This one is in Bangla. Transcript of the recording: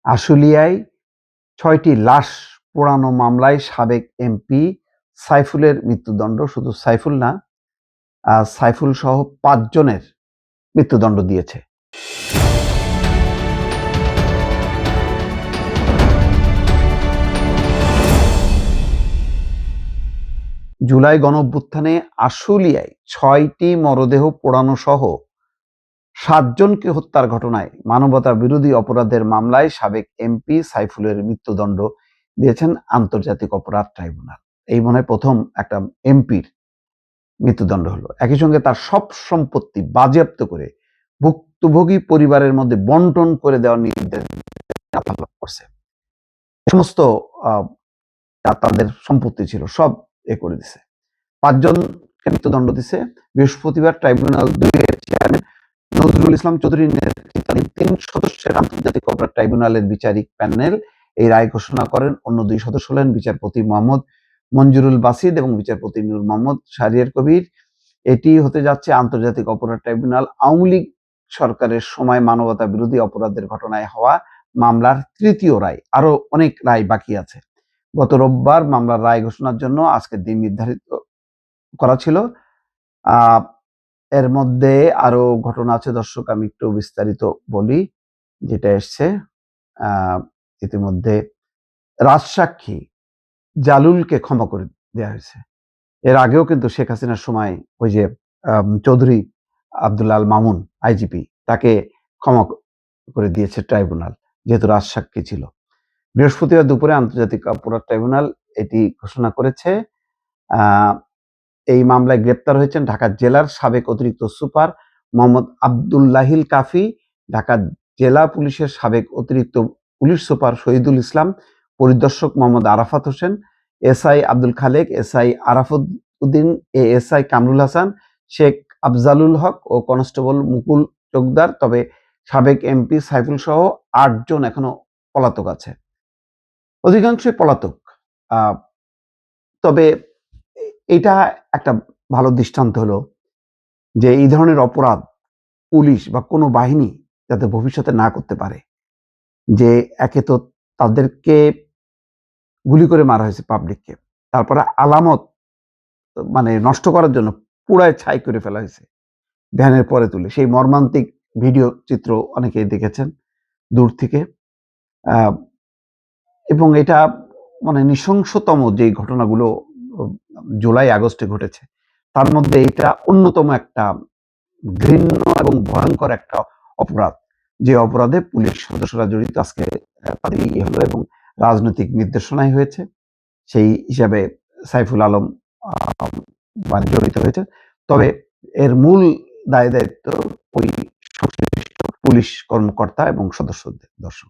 আশুলিয়ায় ৬টি লাশ পোড়ানো মামলায় সাবেক এমপি সাইফুলের মৃত্যুদণ্ড। শুধু সাইফুল না, সাইফুল সহ ৫ জনের মৃত্যুদণ্ড দিয়েছে। জুলাই গণঅভ্যুত্থানে আশুলিয়ায় ৬টি মরদেহ পোড়ানো সহ ৭ জনকে হত্যার ঘটনায় মানবতা বিরোধী অপরাধের মামলায় সাবেক এমপি সাইফুলের মৃত্যুদণ্ড দিয়েছেন আন্তর্জাতিক অপরাধ ট্রাইব্যুনাল। এই মনে হয় প্রথম একটা এমপির মৃত্যুদণ্ড হলো। একই সঙ্গে তার সব সম্পত্তি বাজেয়াপ্ত করে ভুক্তভোগী পরিবারের মধ্যে বন্টন করে দেওয়ার নির্দেশ করছে। সমস্ত তাদের সম্পত্তি ছিল সব করে দিছে। ৫ জনকে মৃত্যুদণ্ড দিছে। বৃহস্পতিবার ট্রাইব্যুনাল ২ এর চেয়ারম্যান নজরুল ইসলাম চৌধুরীর নেতৃত্বাধীন ৩ সদস্যের আন্তর্জাতিক অপরাধ ট্রাইব্যুনালের বিচারিক প্যানেল এই রায় ঘোষণা করেন। অন্য ২ সদস্য হলেন বিচারপতি মোহাম্মদ মঞ্জুরুল বাসিদ এবং বিচারপতি নূর মোহাম্মদ শাহরিয়ার কবির। এটি হতে যাচ্ছে আন্তর্জাতিক অপরাধ ট্রাইব্যুনাল আওয়ামী লীগ সরকারের সময় মানবতা বিরোধী অপরাধের ঘটনায় হওয়া মামলার ৩য় রায়। আরো অনেক রায় বাকি আছে। গত রোববার মামলার রায় ঘোষণার জন্য আজকের দিন নির্ধারিত করা ছিল। এর মধ্যে আরো ঘটনা আছে দর্শক, আমি একটু বিস্তারিত বলি। যেটা এসছে ইতিমধ্যে, রাজসাক্ষী জালুলকে ক্ষমা করে দেওয়া হয়েছে। এর আগেও কিন্তু শেখ হাসিনার সময় ওই যে চৌধুরী আব্দুল্লাহ আল মামুন আইজিপি, তাকে ক্ষমা করে দিয়েছে ট্রাইব্যুনাল, যেহেতু রাজসাক্ষী ছিল। বৃহস্পতিবার দুপুরে আন্তর্জাতিক অপরাধ ট্রাইব্যুনাল এটি ঘোষণা করেছে। এই মামলায় গ্রেপ্তার হয়েছেন ঢাকা জেলার সাবেক অতিরিক্ত সুপার মোহাম্মদ আব্দুল্লাহিল কাফি, ঢাকা জেলা পুলিশের সাবেক অতিরিক্ত পুলিশ সুপার শহীদুল ইসলাম, পরিদর্শক Mohammad Arafat Hossain, SI Abdul Khalek, SI Arafuddin, ASI Kamrul Hasan, Sheikh Afzalul Haque ও কনস্টেবল মুকুল চোকদার। তবে সাবেক এমপি সাইফুল সহ ৮ জন এখনো পলাতক আছে, অধিকাংশই পলাতক। তবে এটা একটা ভালো দৃষ্টান্ত হলো যে এই ধরনের অপরাধ পুলিশ বা কোনো বাহিনী যাতে ভবিষ্যতে না করতে পারে। যে একে তো তাদেরকে গুলি করে মারা হয়েছে পাবলিককে, তারপরে আলামত মানে নষ্ট করার জন্য পুরায় ছাই করে ফেলা হয়েছে ভ্যানের পরে তুলে। সেই মর্মান্তিক ভিডিও চিত্র অনেকেই দেখেছেন দূর থেকে। এবং এটা মানে নৃশংসতম যে ঘটনাগুলো জুলাই আগস্টে ঘটেছে, তার মধ্যে এটা অন্যতম একটা ঘৃণ্য এবং ভয়ঙ্কর একটা অপরাধ, যে অপরাধে পুলিশ সদস্যরা জড়িত। আজকে তাদের হলো এবং রাজনৈতিক নির্দেশনায় হয়েছে, সেই হিসাবে সাইফুল আলম মানে জড়িত হয়েছে। তবে এর মূল দায় দায়িত্ব ওই সংশ্লিষ্ট পুলিশ কর্মকর্তা এবং সদস্যদের। দর্শক।